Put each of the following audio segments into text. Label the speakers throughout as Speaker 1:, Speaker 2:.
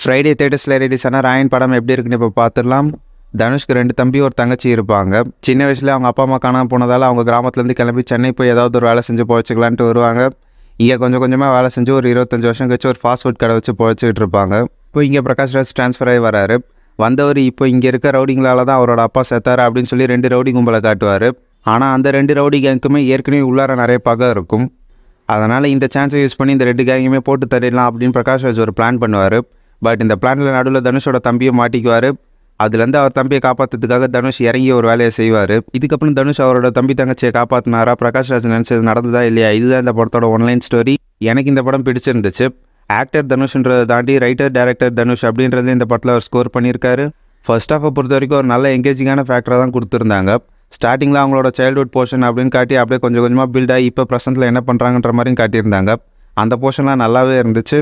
Speaker 1: Friday தியேட்டர்ஸில் release ஆன ராயன் படம் எப்படி இருக்குன்னு இப்போ பார்த்துடலாம். தனுஷ்க்கு 2 தம்பி ஒரு தங்கச்சி இருப்பாங்க. சின்ன வயசில் அவங்க அப்பா அம்மா காணாமல் போனதால் அவங்க கிராமத்துலேருந்து கிளம்பி சென்னை போய் ஏதாவது ஒரு வேலை செஞ்சு பொழைச்சிக்கலான்ட்டு வருவாங்க. இங்கே கொஞ்சம் கொஞ்சமாக வேலை செஞ்சு ஒரு 25 வருஷம் கழிச்சு ஒரு ஃபாஸ்ட் ஃபுட் கடை வச்சு பொழைச்சிக்கிட்டு இருப்பாங்க. இப்போ இங்கே பிரகாஷ் ராஜ் ட்ரான்ஸ்ஃபர் ஆகி வராரு. வந்தவர் இப்போ இங்கே இருக்க ரவுடிங்களால் தான் அவரோட அப்பா செத்தாரு அப்படின்னு சொல்லி 2 ரவுடி கும்பலை காட்டுவார். ஆனால் அந்த 2 ரவுடி கேங்குக்குமே ஏற்கனவே உள்ளார நிறைய பகை இருக்கும். அதனால் இந்த சான்ஸை யூஸ் பண்ணி இந்த 2 கேங்கையுமே போட்டு தள்ளிடலாம் அப்படின்னு பிரகாஷ் ராஜ் ஒரு பிளான் பண்ணுவார். பட் இந்த பிளானில் நடுவில் தனுஷோட தம்பியை மாட்டிக்குவார். அதுலேருந்து அவர் தம்பியை காப்பாற்றுறதுக்காக தனுஷ் இறங்கி ஒரு வேலையை செய்வார். இதுக்கப்புறம் தனுஷ் அவரோட தம்பி தங்கச்சியை காப்பாற்றினாரா, பிரகாஷ் ராஜ் நினச்சது நடந்ததா இல்லையா, இதுதான் இந்த படத்தோட ஒன்லைன் ஸ்டோரி. எனக்கு இந்த படம் பிடிச்சிருந்துச்சு. ஆக்டர் தனுஷ்ன்றதை தாண்டி ரைட்டர் டைரக்டர் தனுஷ் அப்படின்றது இந்த படத்தில் அவர் ஸ்கோர் பண்ணியிருக்காரு. ஃபர்ஸ்ட் ஹாஃபை பொறுத்த வரைக்கும் ஒரு நல்ல எங்கேஜிங்கான ஃபேக்டராக தான் கொடுத்துருந்தாங்க. ஸ்டார்டிங்கில் அவங்களோட சைல்டுஹுட் போர்ஷன் அப்படின்னு காட்டி அப்படியே கொஞ்சம் கொஞ்சமாக பில்ட் ஆகி இப்போ ப்ரெசென்ட்டில் என்ன பண்ணுறாங்கன்ற மாதிரியும் காட்டியிருந்தாங்க. அந்த போர்ஷன்லாம் நல்லாவே இருந்துச்சு.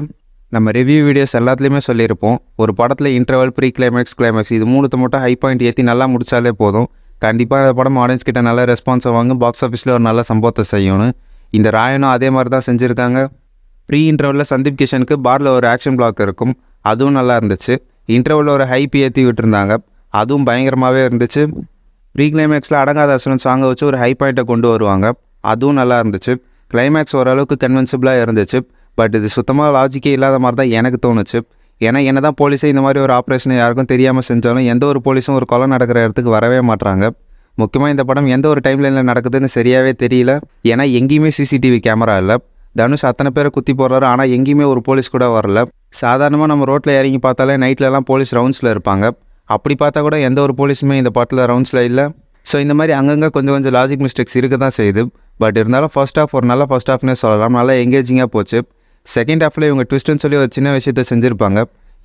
Speaker 1: நம்ம ரிவ்யூ வீடியோஸ் எல்லாத்துலேயுமே சொல்லியிருப்போம், ஒரு படத்தில் இன்டர்வல், ப்ரீ கிளைமேக்ஸ், கிளைமேக்ஸ் இது 3 மட்டும் ஹை பாயிண்ட் ஏற்றி நல்லா முடித்தாலே போதும். கண்டிப்பாக இந்த படம் ஆடியன்ஸ் கிட்ட நல்ல ரெஸ்பான்ஸை வாங்க, பாக்ஸ் ஆஃபீஸில் ஒரு நல்ல சம்பவத்தை செய்யணும். இந்த ராயனும் அதே மாதிரி தான் செஞ்சுருக்காங்க. ப்ரீ இன்டர்வலில் சந்தீப் கிஷனுக்கு பாரில் ஒரு ஆக்ஷன் பிளாக் இருக்கும், அதுவும் நல்லா இருந்துச்சு. இன்டர்வலில் ஒரு ஹைப் ஏற்றி விட்டுருந்தாங்க, அதுவும் பயங்கரமாகவே இருந்துச்சு. ப்ரீ கிளைமேக்ஸில் அடங்காத அசுரன் சாங்கை வச்சு ஒரு ஹை பாயிண்ட்டை கொண்டு வருவாங்க, அதுவும் நல்லா இருந்துச்சு. கிளைமேக்ஸ் ஓரளவுக்கு கன்வின்சிபிளாக இருந்துச்சு. பட் இது சுத்தமாக லாஜிக்கே இல்லாத மாதிரி தான் எனக்கு தோணுச்சு. ஏன்னா என்ன தான் போலீஸே இந்த மாதிரி ஒரு ஆப்ரேஷனை யாருக்கும் தெரியாமல் செஞ்சாலும் எந்த ஒரு போலீஸும் ஒரு கொலை நடக்கிற இடத்துக்கு வரவே மாட்டாங்க. முக்கியமாக இந்த படம் எந்த ஒரு டைம்லைனில் நடக்குதுன்னு சரியாகவே தெரியல. ஏன்னா எங்கேயுமே சிசிடிவி கேமரா இல்லை. தனுஷ் அத்தனை பேரை குத்தி போடுறாரு, ஆனால் எங்கேயுமே ஒரு போலீஸ் கூட வரல. சாதாரணமாக நம்ம ரோட்டில் இறங்கி பார்த்தாலே நைட்லலாம் போலீஸ் ரவுண்ட்ஸில் இருப்பாங்க. அப்படி பார்த்தா கூட எந்த ஒரு போலீஸுமே இந்த படத்தில் ரவுண்ட்ஸில் இல்லை. ஸோ இந்த மாதிரி அங்கங்கே கொஞ்சம் லாஜிக் மிஸ்டேக்ஸ் இருக்க தான் செய்யுது. பட் இருந்தாலும் ஃபர்ஸ்ட் ஹாஃப் ஒரு நல்ல ஃபர்ஸ்ட் ஹாஃப்னே சொல்லலாம். நல்லா எங்கேஜிங்காக போச்சு. செகண்ட் ஹாஃபில் இவங்க ட்விஸ்ட்டுன்னு சொல்லி ஒரு சின்ன விஷயத்தை செஞ்சுருப்பாங்க.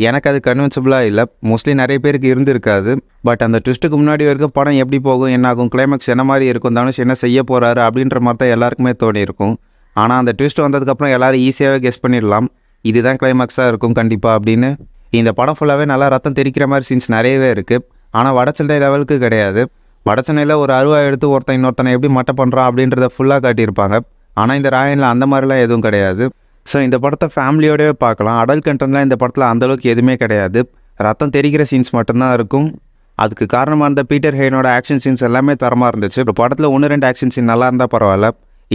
Speaker 1: எனக்கு அது கன்வின்சிபிளாக இல்லை. மோஸ்ட்லி நிறைய பேருக்கு இருந்திருக்காது. பட் அந்த ட்விஸ்ட்டுக்கு முன்னாடி வரைக்கும் படம் எப்படி போகும், என்ன ஆகும், கிளைமேக்ஸ் என்ன மாதிரி இருக்கும், தனுஷ் என்ன செய்ய போகிறாரு அப்படின்ற மாதிரி தான் எல்லாருக்குமே தோணி இருக்கும். ஆனால் அந்த ட்விஸ்ட் வந்ததுக்கப்புறம் எல்லோரும் ஈஸியாகவே கெஸ் பண்ணிடலாம், இதுதான் கிளைமேக்ஸாக இருக்கும் கண்டிப்பாக அப்படின்னு. இந்த படம் ஃபுல்லாகவே நல்லா ரத்தம் தெரிக்கிற மாதிரி சீன்ஸ் நிறையவே இருக்குது. ஆனால் வடச்சென்னை லெவலுக்கு கிடையாது. வடச்சென்னையில் ஒரு அருவா எடுத்து இன்னொருத்தனை எப்படி மட்டை பண்ணுறான் அப்படின்றத ஃபுல்லாக காட்டியிருப்பாங்க. ஆனால் இந்த ராயனில் அந்த மாதிரிலாம் எதுவும் கிடையாது. ஸோ இந்த படத்தை ஃபேமிலியோடவே பார்க்கலாம். அடல்ட் கண்டென்ட்லாம் இந்த படத்தில் அந்தளவுக்கு எதுவுமே கிடையாது. ரத்தம் தெரிக்கிற சீன்ஸ் மட்டும்தான் இருக்கும். அதுக்கு காரணமாக இருந்த பீட்டர் ஹெய்னோட ஆக்ஷன் சீன்ஸ் எல்லாமே தரமாக இருந்துச்சு. இப்போ படத்தில் 1-2 ஆக்ஷன் சீன் நல்லா இருந்தால் பரவாயில்ல.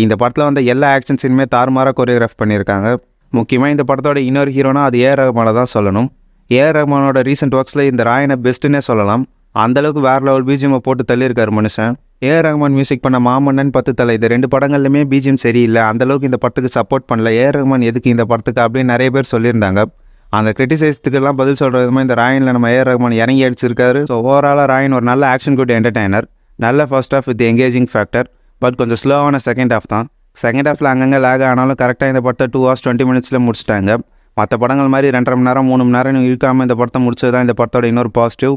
Speaker 1: இந்த படத்தில் வந்த எல்லா ஆக்ஷன் சீனுமே தாறுமாறாக கொரியோகிராஃப் பண்ணியிருக்காங்க. முக்கியமாக இந்த படத்தோட இன்னொரு ஹீரோனா அது ஏஆர் ரஹ்மானை தான் சொல்லணும். ஏஆர் ரஹ்மானோட ரீசெண்ட் ஒர்க்ஸில் இந்த ராயனை பெஸ்ட்டுன்னே சொல்லலாம். அந்தளவுக்கு வேறு லெவல் பிஜிஎம்மை போட்டு தள்ளியிருக்காரு மனுஷன். ஏஆர் ரஹ்மான் மியூசிக் பண்ண மாமன்னன், 10 தலை இந்த 2 படங்கள்லையுமே பிஜிஎம் சரியில்லை, அந்தளவுக்கு இந்த படத்துக்கு சப்போர்ட் பண்ணல. ஏஆர் ரஹ்மான் எதுக்கு இந்த படத்துக்கு அப்படின்னு நிறைய பேர் சொல்லியிருந்தாங்க. அந்த கிரிட்டிசைஸ்த்துக்கெல்லாம் பதில் சொல்கிற விதமாக இந்த ராயனில் நம்ம ஏஆர் ரஹ்மான் இறங்கி அடிச்சிருக்காரு. ஸோ ஓவராலாக ராயன் ஒரு நல்ல ஆக்ஷன் குட் என்டர்டைனர், நல்ல first half with engaging factor. But கொஞ்சம் ஸ்லோவான செகண்ட் ஹாஃப் தான். செகண்ட் ஹாஃபில் அங்கங்கே லேக் ஆனாலும் கரெக்டாக இந்த படத்தை 2 hours 20 minutes முடிச்சிட்டாங்க. மற்ற படங்கள் மாதிரி 2.5 மணி நேரம் 3 மணி நேரம் இழுக்காமல் இந்த படத்தை முடிச்சது தான் இந்த படத்தோட இன்னொரு பாசிட்டிவ்.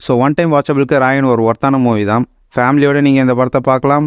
Speaker 1: ஸோ ஒன் டைம் வாட்சபிளுக்கு ராயன் ஒரு ஒர்த்தான மூவி தான். ஃபேமிலியோடு நீங்கள் இந்த படத்தை பார்க்கலாம்.